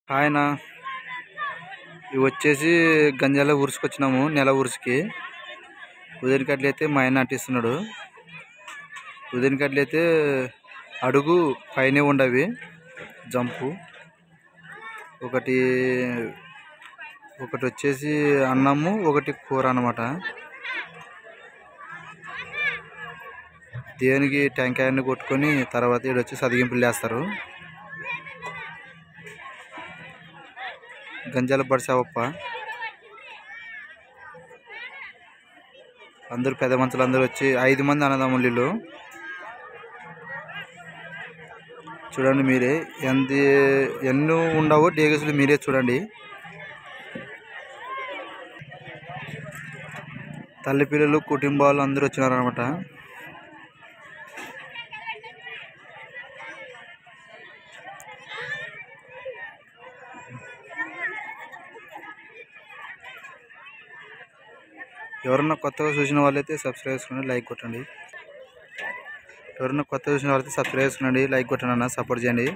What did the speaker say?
ఆయన ఇవి వచ్చేసి గంజాల ఊరుసుకొచ్చినాము. నెల ఊరుసుకి ఉదయనికట్లయితే మా ఆయన నటిస్తున్నాడు. ఉదయనికట్లయితే అడుగు పైనే ఉండవి జంపు. ఒకటి వచ్చేసి అన్నము, ఒకటి కూర అన్నమాట. దేవునికి టెంకాయన్ని కొట్టుకొని తర్వాత ఇక్కడ వచ్చి సదిగింపులు వేస్తారు. గంజాల పడిసావప్ప అందరూ పెద్ద మనుషులు అందరూ వచ్చి 5 మంది అన్నదమ్ములు వీళ్ళు. చూడండి మీరే ఎన్ని ఉండవో డేగసులు మీరే చూడండి. తల్లి పిల్లలు కుటుంబాలు అందరూ వచ్చినారు అనమాట. ఎవరన్నా కొత్తగా చూసిన వాళ్ళైతే సబ్స్క్రైబ్ చేసుకోండి, లైక్ కొట్టండి. ఎవరన్నా కొత్తగా చూసిన వాళ్ళైతే సబ్స్క్రైబ్ చేసుకోండి, లైక్ కొట్టండి అన్న, సపోర్ట్ చేయండి.